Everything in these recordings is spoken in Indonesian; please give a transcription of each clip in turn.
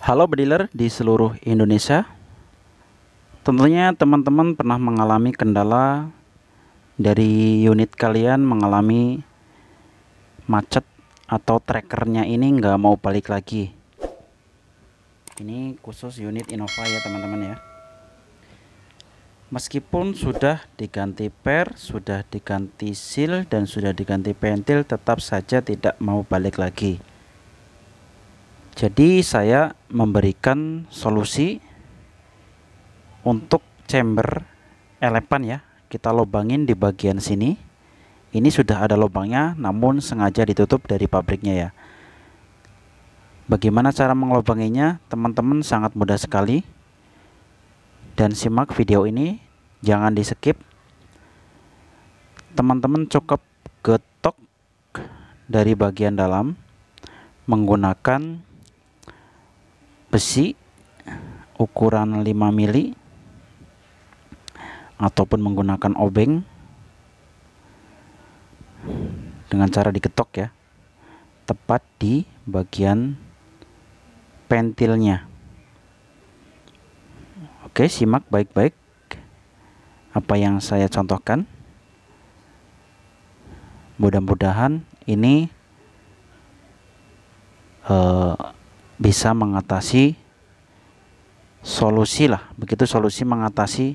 Halo bediler di seluruh Indonesia. Tentunya teman-teman pernah mengalami kendala dari unit kalian mengalami macet atau trackernya ini nggak mau balik lagi. Ini khusus unit Innova ya teman-teman ya. Meskipun sudah diganti per, sudah diganti seal, dan sudah diganti pentil, tetap saja tidak mau balik lagi. Jadi saya memberikan solusi untuk chamber elepan ya. Kita lubangin di bagian sini. Ini sudah ada lubangnya, namun sengaja ditutup dari pabriknya ya. Bagaimana cara mengelubanginya? Teman-teman sangat mudah sekali. Dan simak video ini, jangan di skip. Teman-teman cukup getok dari bagian dalam menggunakan besi ukuran 5 mili ataupun menggunakan obeng dengan cara diketok ya, tepat di bagian pentilnya. Oke, simak baik-baik apa yang saya contohkan. Mudah-mudahan ini bisa mengatasi solusi lah, begitu solusi mengatasi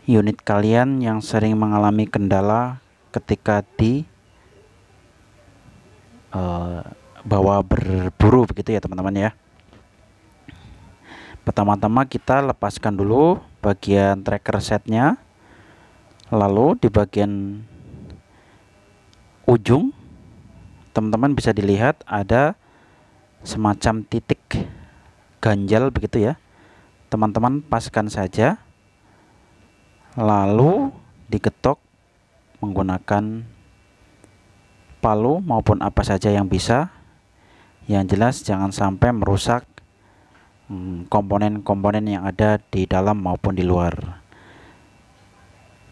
unit kalian yang sering mengalami kendala ketika di bawa berburu begitu ya teman-teman ya. Pertama-tama kita lepaskan dulu bagian tracker setnya, lalu di bagian ujung teman-teman bisa dilihat ada semacam titik ganjal begitu ya. Teman-teman paskan saja, lalu diketok menggunakan palu maupun apa saja yang bisa. Yang jelas jangan sampai merusak komponen-komponen yang ada di dalam maupun di luar.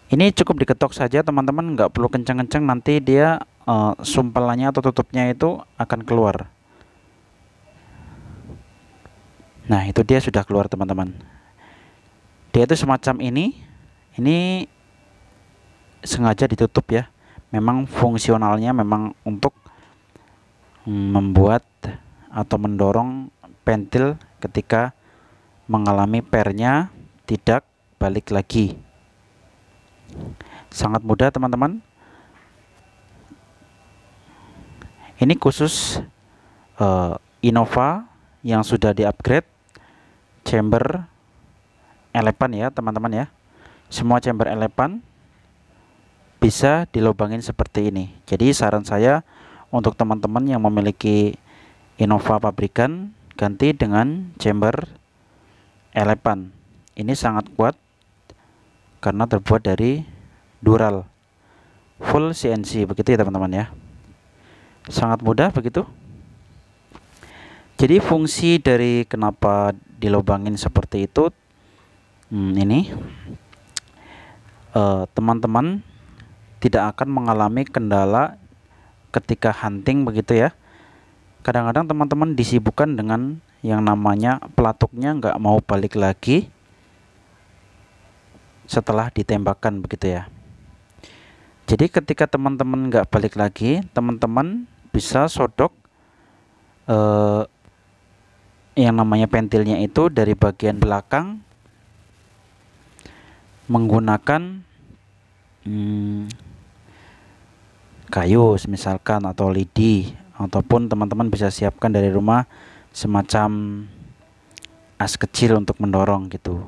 Ini cukup diketok saja teman-teman, nggak perlu kencang-kencang, nanti dia sumpelannya atau tutupnya itu akan keluar. Nah, itu dia sudah keluar teman-teman. Dia itu semacam ini sengaja ditutup ya. Memang fungsionalnya memang untuk membuat atau mendorong pentil ketika mengalami pernya tidak balik lagi. Sangat mudah teman-teman. Ini khusus Innova yang sudah di-upgrade chamber elepan ya teman-teman ya. Semua chamber elepan bisa dilubangin seperti ini. Jadi saran saya untuk teman-teman yang memiliki Innova pabrikan, ganti dengan chamber elepan. Ini sangat kuat karena terbuat dari dural full CNC begitu ya teman-teman ya. Sangat mudah begitu. Jadi fungsi dari kenapa dilubangin seperti itu, ini teman-teman tidak akan mengalami kendala ketika hunting begitu ya. Kadang-kadang teman-teman disibukkan dengan yang namanya pelatuknya nggak mau balik lagi setelah ditembakkan begitu ya. Jadi ketika teman-teman nggak balik lagi, teman-teman bisa sodok yang namanya pentilnya itu dari bagian belakang menggunakan kayu misalkan atau lidi, ataupun teman-teman bisa siapkan dari rumah semacam as kecil untuk mendorong gitu.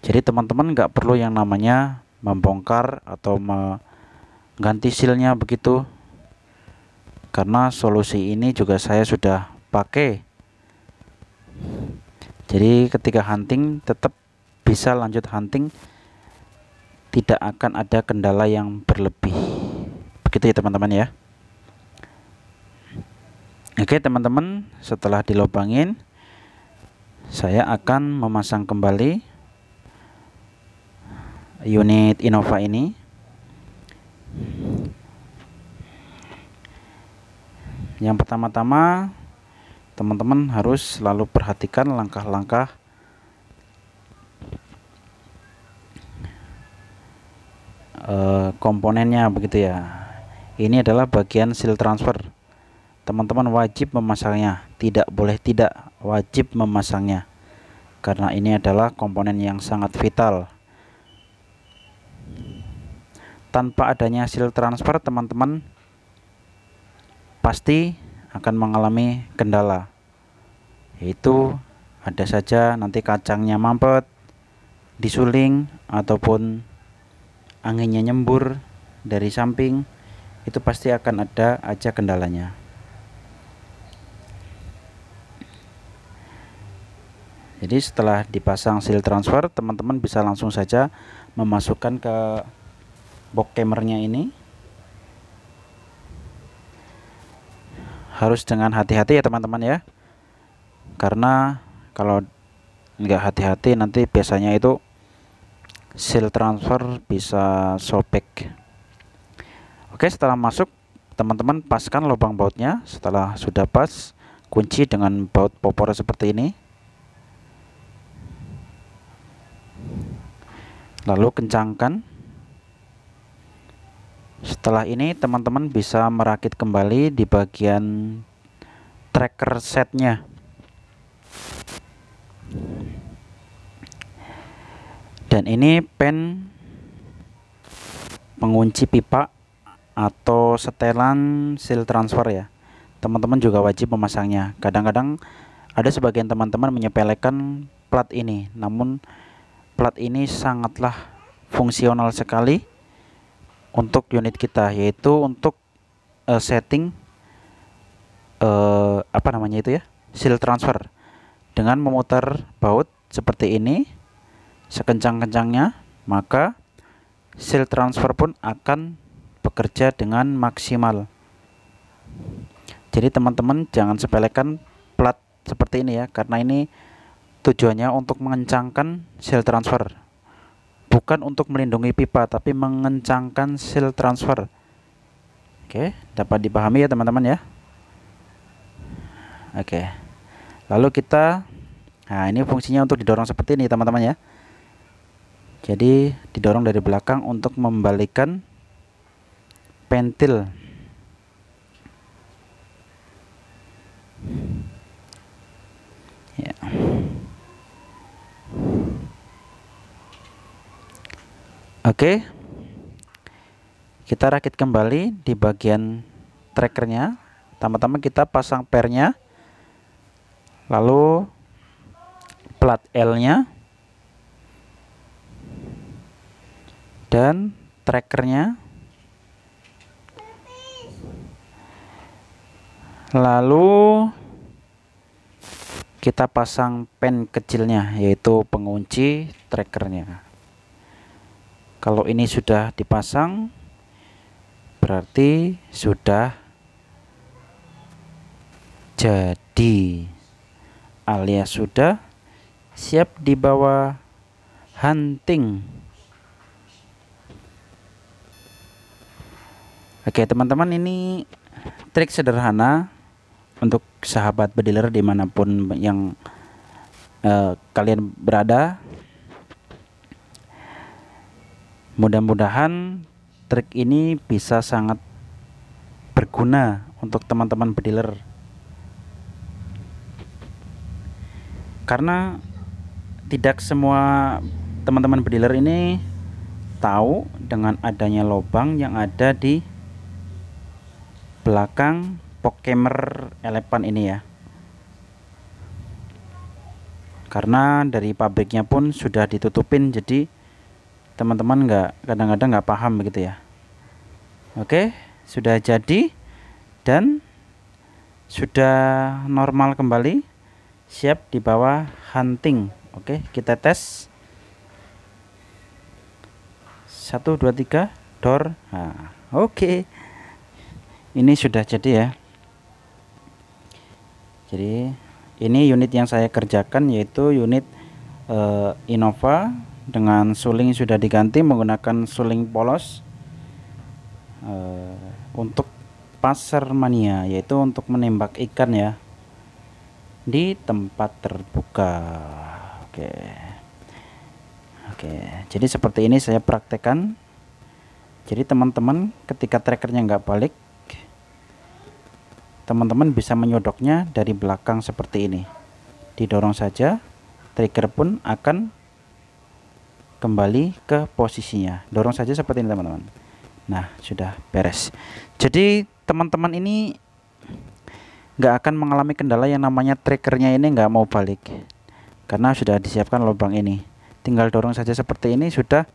Jadi teman-teman nggak perlu yang namanya membongkar atau mengganti sealnya begitu, karena solusi ini juga saya sudah pakai. Jadi ketika hunting tetap bisa lanjut hunting, tidak akan ada kendala yang berlebih begitu ya teman-teman ya. Oke teman-teman, setelah dilubangin saya akan memasang kembali unit Innova ini. Yang pertama-tama teman-teman harus selalu perhatikan langkah-langkah komponennya begitu ya. Ini adalah bagian seal transfer. Teman-teman wajib memasangnya, tidak boleh tidak, wajib memasangnya, karena ini adalah komponen yang sangat vital. Tanpa adanya seal transfer, teman-teman pasti akan mengalami kendala, yaitu ada saja nanti kacangnya mampet, disuling, ataupun anginnya nyembur dari samping. Itu pasti akan ada aja kendalanya. Jadi setelah dipasang seal transfer, teman-teman bisa langsung saja memasukkan ke box cammernya ini. Harus dengan hati-hati ya teman-teman ya, karena kalau nggak hati-hati nanti biasanya itu seal transfer bisa sobek. Oke, setelah masuk, teman-teman paskan lubang bautnya. Setelah sudah pas, kunci dengan baut popor seperti ini. Lalu kencangkan. Setelah ini teman-teman bisa merakit kembali di bagian tracker setnya. Dan ini pen pengunci pipa atau setelan seal transfer ya. Teman-teman juga wajib memasangnya. Kadang-kadang ada sebagian teman-teman menyepelekan plat ini, namun plat ini sangatlah fungsional sekali untuk unit kita, yaitu untuk setting apa namanya itu ya, seal transfer. Dengan memutar baut seperti ini sekencang-kencangnya, maka seal transfer pun akan bekerja dengan maksimal. Jadi teman-teman jangan sepelekan plat seperti ini ya, karena ini tujuannya untuk mengencangkan seal transfer, bukan untuk melindungi pipa, tapi mengencangkan seal transfer. Oke, dapat dipahami ya teman-teman ya. Oke, lalu kita, nah ini fungsinya untuk didorong seperti ini teman-teman ya. Jadi didorong dari belakang untuk membalikan pentil. Ya. Oke, kita rakit kembali di bagian trackernya. Pertama-tama kita pasang pernya, lalu plat L-nya, dan trackernya. Lalu kita pasang pen kecilnya, yaitu pengunci trackernya. Kalau ini sudah dipasang, berarti sudah jadi, alias sudah siap dibawa hunting. Oke teman-teman, ini trik sederhana untuk sahabat bediler dimanapun yang kalian berada. Mudah-mudahan trik ini bisa sangat berguna untuk teman-teman bediler, karena tidak semua teman-teman bediler ini tahu dengan adanya lubang yang ada di belakang box cammer Elephant ini ya, karena dari pabriknya pun sudah ditutupin, jadi teman-teman kadang-kadang nggak paham begitu ya. Oke, sudah jadi dan sudah normal kembali, siap dibawa hunting. Oke, kita tes. 1 2 3 door. Nah, oke. Ini sudah jadi ya. Jadi ini unit yang saya kerjakan, yaitu unit Innova dengan suling sudah diganti menggunakan suling polos untuk pasar mania, yaitu untuk menembak ikan ya. di tempat terbuka. Oke. Oke, jadi seperti ini saya praktekkan. Jadi teman-teman ketika trackernya nggak balik, teman-teman bisa menyodoknya dari belakang seperti ini. Didorong saja, trigger pun akan kembali ke posisinya. Dorong saja seperti ini teman-teman. Nah, sudah beres. Jadi teman-teman ini nggak akan mengalami kendala yang namanya triggernya ini nggak mau balik, karena sudah disiapkan lubang ini. Tinggal dorong saja seperti ini, sudah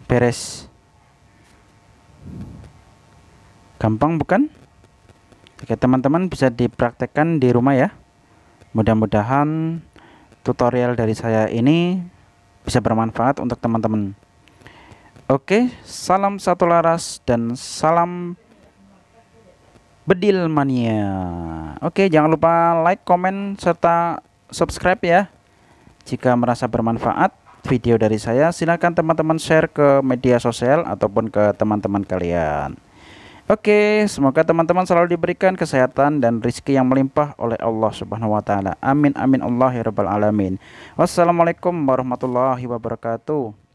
beres. Gampang bukan? Oke, teman-teman bisa dipraktekkan di rumah ya. Mudah-mudahan tutorial dari saya ini bisa bermanfaat untuk teman-teman. Oke, salam satu laras dan salam bedil mania. Oke, jangan lupa like, komen, serta subscribe ya. Jika merasa bermanfaat video dari saya, silakan teman-teman share ke media sosial ataupun ke teman-teman kalian. Oke, semoga teman-teman selalu diberikan kesehatan dan rezeki yang melimpah oleh Allah Subhanahu wa taala. Amin amin Allah ya rabbal alamin. Wassalamualaikum warahmatullahi wabarakatuh.